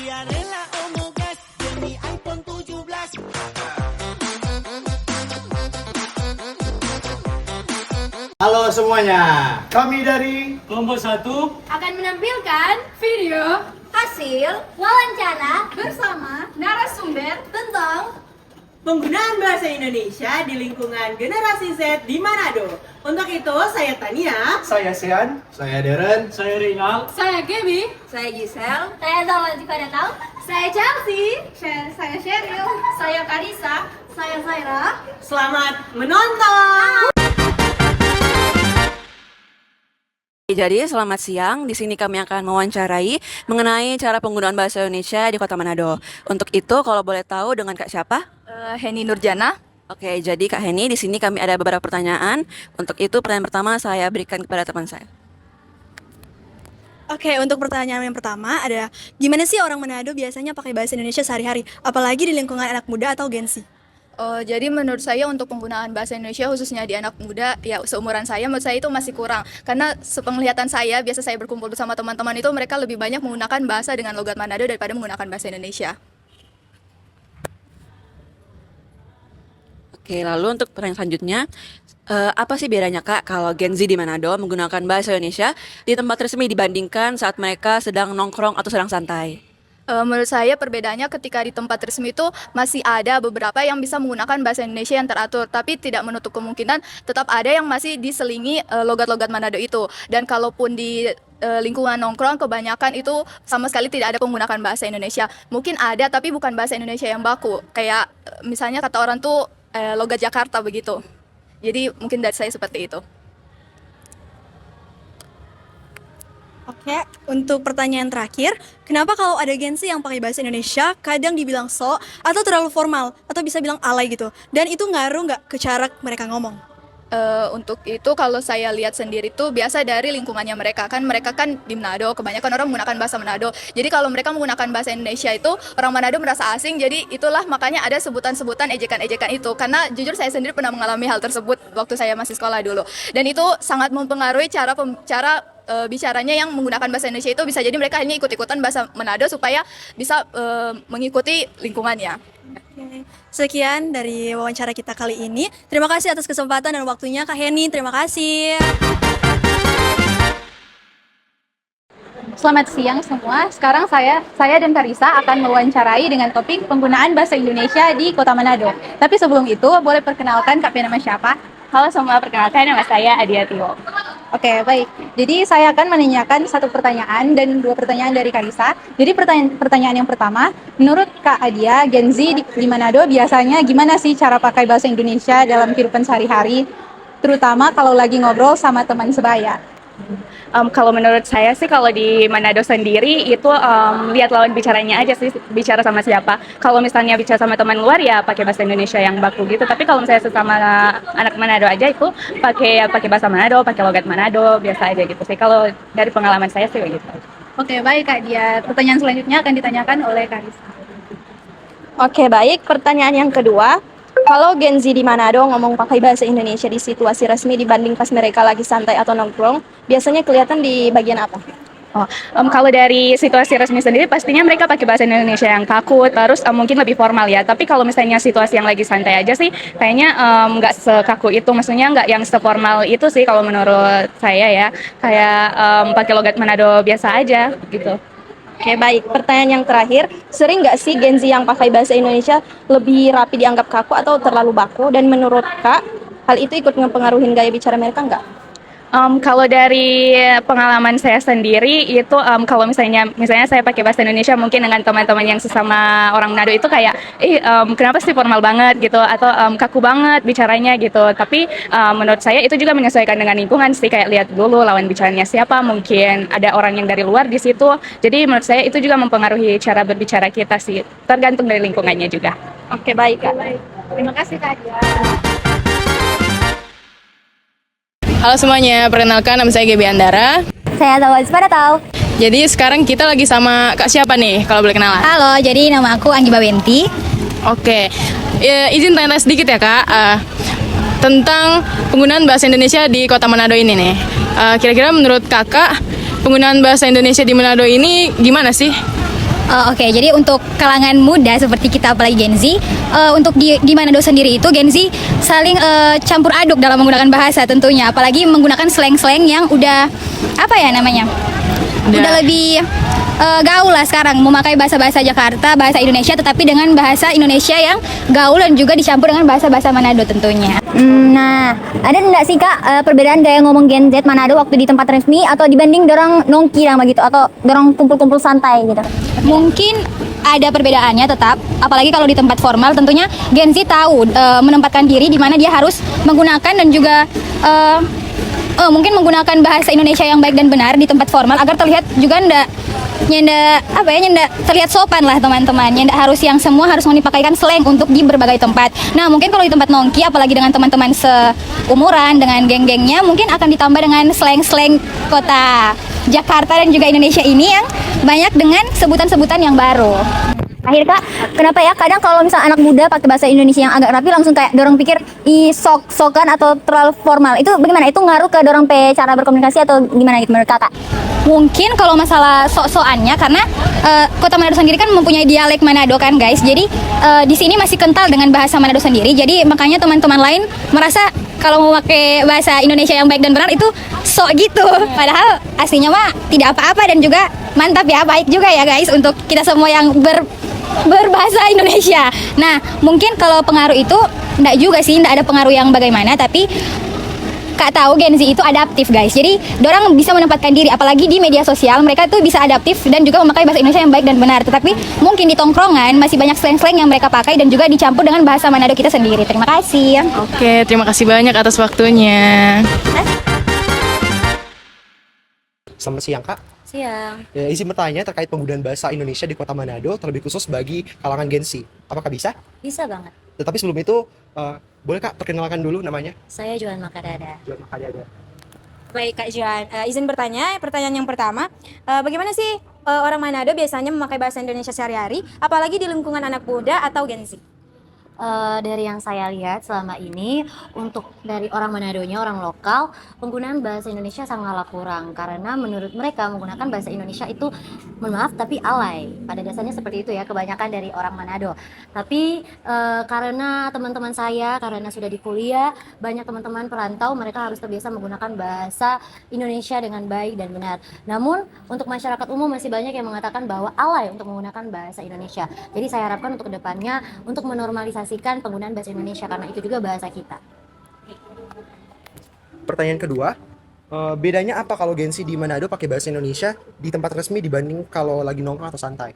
Halo semuanya, kami dari Kelompok 1 akan menampilkan video hasil wawancara bersama narasumber tentang penggunaan bahasa Indonesia di lingkungan generasi Z di Manado. Untuk itu, saya Tania, saya Sean, saya Deren. saya Reynal, saya Gaby, saya Giselle, saya Zawal Jikadataw, saya Chelsea, saya Sheryl, saya Karisa, saya Zaira. selamat menonton! Jadi selamat siang, di sini kami akan mewawancarai mengenai cara penggunaan bahasa Indonesia di Kota Manado. Untuk itu kalau boleh tahu dengan Kak siapa? Heni Nurjana. Oke, jadi Kak Heni, di sini kami ada beberapa pertanyaan. Untuk itu pertanyaan pertama saya berikan kepada teman saya. Oke, untuk pertanyaan yang pertama ada, gimana sih orang Manado biasanya pakai bahasa Indonesia sehari-hari, apalagi di lingkungan anak muda atau Gen Z? Jadi menurut saya untuk penggunaan bahasa Indonesia khususnya di anak muda ya seumuran saya, menurut saya itu masih kurang. Karena sepenglihatan saya, biasa saya berkumpul bersama teman-teman itu mereka lebih banyak menggunakan bahasa dengan logat Manado daripada menggunakan bahasa Indonesia. Oke, lalu untuk pertanyaan selanjutnya, apa sih bedanya Kak kalau Gen Z di Manado menggunakan bahasa Indonesia di tempat resmi dibandingkan saat mereka sedang nongkrong atau sedang santai? Menurut saya perbedaannya ketika di tempat resmi itu masih ada beberapa yang bisa menggunakan bahasa Indonesia yang teratur, tapi tidak menutup kemungkinan tetap ada yang masih diselingi logat-logat Manado itu. Dan kalaupun di lingkungan nongkrong kebanyakan itu sama sekali tidak ada penggunaan bahasa Indonesia. Mungkin ada tapi bukan bahasa Indonesia yang baku. Kayak misalnya kata orang tuh logat Jakarta begitu. Jadi mungkin dari saya seperti itu. Oke, untuk pertanyaan terakhir, kenapa kalau ada Gen Z yang pakai bahasa Indonesia kadang dibilang so atau terlalu formal atau bisa bilang alay gitu, dan itu ngaruh nggak ke cara mereka ngomong? Untuk itu kalau saya lihat sendiri tuh biasa dari lingkungannya mereka kan di Manado, kebanyakan orang menggunakan bahasa Manado. Jadi kalau mereka menggunakan bahasa Indonesia itu orang Manado merasa asing, jadi itulah makanya ada sebutan-sebutan ejekan-ejekan itu. Karena jujur saya sendiri pernah mengalami hal tersebut waktu saya masih sekolah dulu. Dan itu sangat mempengaruhi cara bicaranya yang menggunakan bahasa Indonesia itu, bisa jadi mereka hanya ikut-ikutan bahasa Manado supaya bisa mengikuti lingkungannya. Oke. Sekian dari wawancara kita kali ini. Terima kasih atas kesempatan dan waktunya Kak Heni. Terima kasih. Selamat siang semua. Sekarang saya dan Karisa akan mewawancarai dengan topik penggunaan bahasa Indonesia di Kota Manado. Tapi sebelum itu, boleh perkenalkan Kak nama siapa? Halo semua, perkenalkan nama saya Adia Tio. Oke, baik. Jadi saya akan menanyakan satu pertanyaan dan dua pertanyaan dari Karisa. Jadi pertanyaan yang pertama, menurut Kak Adia, Gen Z di Manado biasanya gimana sih cara pakai bahasa Indonesia dalam kehidupan sehari-hari, terutama kalau lagi ngobrol sama teman sebaya? Kalau menurut saya sih kalau di Manado sendiri itu lihat lawan bicaranya aja sih, bicara sama siapa. Kalau misalnya bicara sama teman luar ya pakai bahasa Indonesia yang baku gitu. Tapi kalau misalnya sesama anak Manado aja itu pakai bahasa Manado, pakai logat Manado, biasa aja gitu sih. Kalau dari pengalaman saya sih gitu. Oke, baik Kak Dia. Pertanyaan selanjutnya akan ditanyakan oleh Karisa. Oke, baik. Pertanyaan yang kedua, kalau Gen Z di Manado ngomong pakai bahasa Indonesia di situasi resmi dibanding pas mereka lagi santai atau nongkrong, biasanya kelihatan di bagian apa? Kalau dari situasi resmi sendiri pastinya mereka pakai bahasa Indonesia yang kaku, terus mungkin lebih formal ya. Tapi kalau misalnya situasi yang lagi santai aja sih, kayaknya nggak sekaku itu, maksudnya nggak yang seformal itu sih kalau menurut saya ya. Kayak pakai logat Manado biasa aja gitu. Oke, baik. Pertanyaan yang terakhir, sering nggak sih Gen Z yang pakai bahasa Indonesia lebih rapi dianggap kaku atau terlalu baku? Dan menurut Kak, hal itu ikut mempengaruhi gaya bicara mereka nggak? Kalau dari pengalaman saya sendiri itu kalau misalnya saya pakai bahasa Indonesia mungkin dengan teman-teman yang sesama orang Manado itu kayak kenapa sih formal banget gitu atau kaku banget bicaranya gitu. Tapi menurut saya itu juga menyesuaikan dengan lingkungan sih, kayak lihat dulu lawan bicaranya siapa, mungkin ada orang yang dari luar di situ. Jadi menurut saya itu juga mempengaruhi cara berbicara kita sih, tergantung dari lingkungannya juga. Oke, baik Kak. Terima kasih Kak Dia. Halo semuanya, perkenalkan nama saya Gaby Andara. Saya Zawal Jikadataw. Jadi sekarang kita lagi sama Kak siapa nih, kalau boleh kenalan? Halo, jadi nama aku Anggi Bawenti. Oke, izin tanya sedikit ya Kak, tentang penggunaan bahasa Indonesia di Kota Manado ini nih. Kira-kira menurut Kakak, penggunaan bahasa Indonesia di Manado ini gimana sih? Oke, jadi untuk kalangan muda seperti kita apalagi Gen Z, untuk di Manado sendiri itu Gen Z saling campur aduk dalam menggunakan bahasa tentunya, apalagi menggunakan slang-slang yang udah apa ya namanya? Udah lebih gaul lah sekarang, memakai bahasa-bahasa Jakarta, bahasa Indonesia, tetapi dengan bahasa Indonesia yang gaul dan juga dicampur dengan bahasa-bahasa Manado tentunya. Nah, ada nggak sih Kak perbedaan gaya ngomong Gen Z Manado waktu di tempat resmi atau dibanding dorang nongki lah gitu atau dorang kumpul-kumpul santai gitu? Mungkin ada perbedaannya tetap, apalagi kalau di tempat formal tentunya Gen Z tahu menempatkan diri di mana dia harus menggunakan dan juga mungkin menggunakan bahasa Indonesia yang baik dan benar di tempat formal agar terlihat juga nyenda terlihat sopan lah teman-teman. Nyenda harus yang semua harus mempakaikan slang untuk di berbagai tempat. Nah, mungkin kalau di tempat nongki apalagi dengan teman-teman seumuran dengan geng-gengnya mungkin akan ditambah dengan slang-slang kota Jakarta dan juga Indonesia ini yang banyak dengan sebutan-sebutan yang baru. Akhir Kak, kenapa ya kadang kalau misal anak muda pakai bahasa Indonesia yang agak rapi langsung kayak dorong pikir sok-sokan atau terlalu formal. Itu bagaimana? Itu ngaruh ke dorong cara berkomunikasi atau gimana gitu menurut Kakak? Mungkin kalau masalah sok-sokannya karena Kota Manado sendiri kan mempunyai dialek Manado kan guys. Jadi di sini masih kental dengan bahasa Manado sendiri. Jadi makanya teman-teman lain merasa kalau mau pakai bahasa Indonesia yang baik dan benar itu sok gitu. Padahal aslinya mah tidak apa-apa dan juga mantap ya, baik juga ya guys untuk kita semua yang berbahasa Indonesia. Nah, mungkin kalau pengaruh itu enggak juga sih, enggak ada pengaruh yang bagaimana, tapi Kak tahu Gen Z itu adaptif guys. Jadi, dorang bisa menempatkan diri apalagi di media sosial, mereka tuh bisa adaptif dan juga memakai bahasa Indonesia yang baik dan benar. Tetapi mungkin di tongkrongan masih banyak slang-slang yang mereka pakai dan juga dicampur dengan bahasa Manado kita sendiri. Terima kasih. Oke, terima kasih banyak atas waktunya. Selamat siang Kak. Siang. Ya, izin bertanya terkait penggunaan bahasa Indonesia di Kota Manado, terlebih khusus bagi kalangan Gen Z. Apakah bisa? Bisa banget. Tetapi sebelum itu, boleh Kak perkenalkan dulu namanya? Saya Joan Makadada. Joan Makadada. Baik Kak Joan, izin bertanya, pertanyaan yang pertama, bagaimana sih orang Manado biasanya memakai bahasa Indonesia sehari-hari, apalagi di lingkungan anak muda atau Gen Z? Dari yang saya lihat selama ini untuk dari orang Manadonya, orang lokal, penggunaan bahasa Indonesia sangatlah kurang karena menurut mereka menggunakan bahasa Indonesia itu mohon maaf tapi alay. Pada dasarnya seperti itu ya kebanyakan dari orang Manado. Tapi karena teman-teman saya karena sudah di kuliah, banyak teman-teman perantau mereka harus terbiasa menggunakan bahasa Indonesia dengan baik dan benar. Namun untuk masyarakat umum masih banyak yang mengatakan bahwa alay untuk menggunakan bahasa Indonesia. Jadi saya harapkan untuk kedepannya untuk menormalisasi penggunaan bahasa Indonesia karena itu juga bahasa kita. Pertanyaan kedua, bedanya apa kalau Gen Z di Manado pakai bahasa Indonesia di tempat resmi dibanding kalau lagi nongkrong atau santai?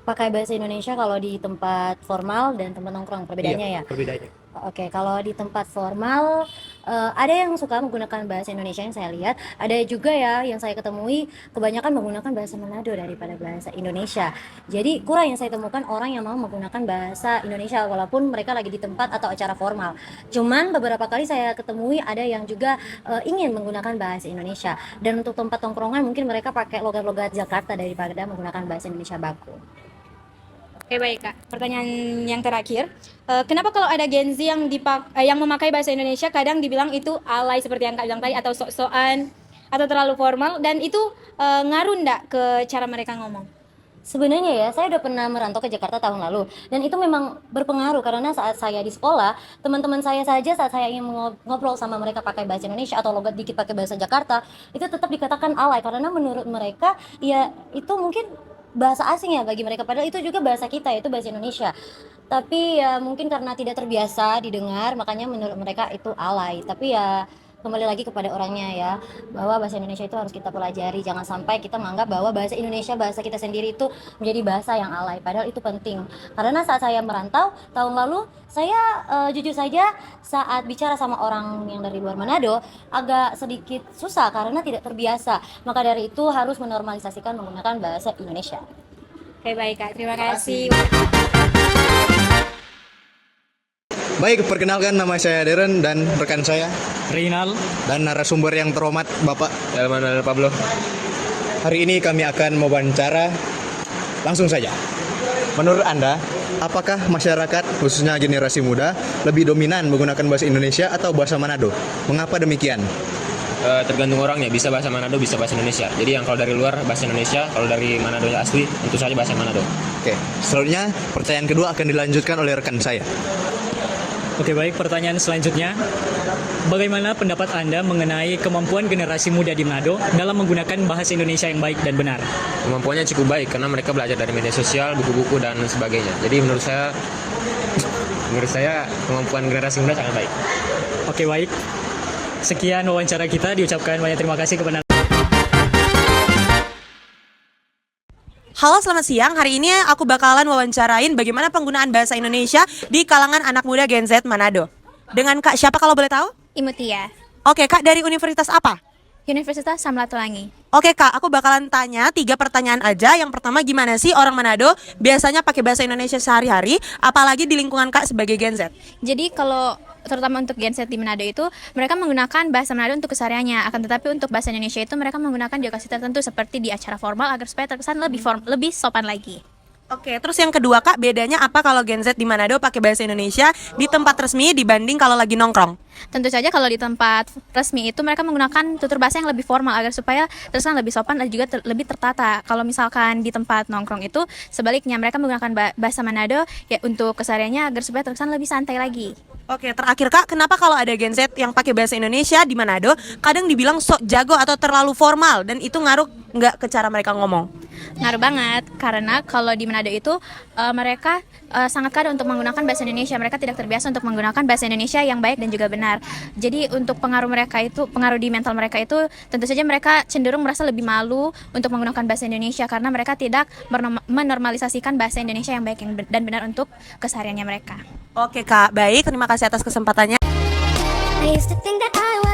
Pakai bahasa Indonesia kalau di tempat formal dan tempat nongkrong, perbedaannya ya? Perbedaannya. Oke, kalau di tempat formal ada yang suka menggunakan bahasa Indonesia yang saya lihat, ada juga ya yang saya ketemui kebanyakan menggunakan bahasa Manado daripada bahasa Indonesia. Jadi kurang yang saya temukan orang yang mau menggunakan bahasa Indonesia walaupun mereka lagi di tempat atau acara formal. Cuman beberapa kali saya ketemui ada yang juga ingin menggunakan bahasa Indonesia. Dan untuk tempat tongkrongan mungkin mereka pakai logat-logat Jakarta daripada menggunakan bahasa Indonesia baku. Oke baik Kak, pertanyaan yang terakhir, kenapa kalau ada Gen Z yang memakai bahasa Indonesia kadang dibilang itu alay seperti yang Kak bilang tadi atau sok-sokan atau terlalu formal dan itu ngaruh ndak ke cara mereka ngomong? Sebenarnya ya, saya udah pernah merantau ke Jakarta tahun lalu dan itu memang berpengaruh karena saat saya di sekolah, teman-teman saya saja saat saya ingin ngobrol sama mereka pakai bahasa Indonesia atau logat dikit pakai bahasa Jakarta, itu tetap dikatakan alay karena menurut mereka ya itu mungkin bahasa asing ya bagi mereka padahal itu juga bahasa kita yaitu bahasa Indonesia. Tapi ya mungkin karena tidak terbiasa didengar makanya menurut mereka itu alay. Tapi ya kembali lagi kepada orangnya ya, bahwa bahasa Indonesia itu harus kita pelajari. Jangan sampai kita menganggap bahwa bahasa Indonesia, bahasa kita sendiri itu menjadi bahasa yang alay, padahal itu penting. Karena saat saya merantau tahun lalu, saya jujur saja saat bicara sama orang yang dari luar Manado agak sedikit susah karena tidak terbiasa. Maka dari itu harus menormalisasikan menggunakan bahasa Indonesia. Oke baik Kak, terima kasih. Baik, perkenalkan nama saya Deren dan rekan saya Rinal dan narasumber yang terhormat Bapak Delman Pablo. Hari ini kami akan mewawancara langsung saja. Menurut Anda, apakah masyarakat khususnya generasi muda lebih dominan menggunakan bahasa Indonesia atau bahasa Manado? Mengapa demikian? tergantung orangnya, bisa bahasa Manado, bisa bahasa Indonesia. Jadi yang kalau dari luar bahasa Indonesia, kalau dari Manado asli tentu saja bahasa Manado. Oke, selanjutnya pertanyaan kedua akan dilanjutkan oleh rekan saya. Oke, baik, pertanyaan selanjutnya. Bagaimana pendapat Anda mengenai kemampuan generasi muda di Manado dalam menggunakan bahasa Indonesia yang baik dan benar? Kemampuannya cukup baik karena mereka belajar dari media sosial, buku-buku dan sebagainya. Jadi menurut saya kemampuan generasi muda sangat baik. Oke, baik. Sekian wawancara kita, diucapkan banyak terima kasih kepada Halo, selamat siang. Hari ini aku bakalan wawancarain bagaimana penggunaan bahasa Indonesia di kalangan anak muda Gen Z Manado. Dengan Kak siapa kalau boleh tahu? Imutia, Oke, Kak, dari universitas apa? Universitas Samratulangi. Oke, Kak, aku bakalan tanya 3 pertanyaan aja. Yang pertama, gimana sih orang Manado biasanya pakai bahasa Indonesia sehari-hari, apalagi di lingkungan Kak sebagai Gen Z? Jadi kalau terutama untuk Gen Z di Manado itu mereka menggunakan bahasa Manado untuk kesehariannya, akan tetapi untuk bahasa Indonesia itu mereka menggunakan di okasi tertentu seperti di acara formal agar supaya terkesan lebih sopan lagi. Oke, terus yang kedua, Kak, bedanya apa kalau Gen Z di Manado pakai bahasa Indonesia di tempat resmi dibanding kalau lagi nongkrong? Tentu saja kalau di tempat resmi itu mereka menggunakan tutur bahasa yang lebih formal agar supaya terkesan lebih sopan dan juga lebih tertata. Kalau misalkan di tempat nongkrong itu sebaliknya mereka menggunakan bahasa Manado ya untuk kesehariannya agar supaya terkesan lebih santai lagi. Oke, terakhir, Kak, kenapa kalau ada Gen Z yang pakai bahasa Indonesia di Manado kadang dibilang sok jago atau terlalu formal dan itu ngaruh nggak ke cara mereka ngomong? Ngaruh banget, karena kalau di Manado itu mereka sangat kada untuk menggunakan bahasa Indonesia. Mereka tidak terbiasa untuk menggunakan bahasa Indonesia yang baik dan juga benar. Jadi untuk pengaruh di mental mereka itu tentu saja mereka cenderung merasa lebih malu untuk menggunakan bahasa Indonesia karena mereka tidak menormalisasikan bahasa Indonesia yang baik dan benar untuk kesehariannya mereka. Oke, Kak, baik. Terima kasih atas kesempatannya. I used to think that I was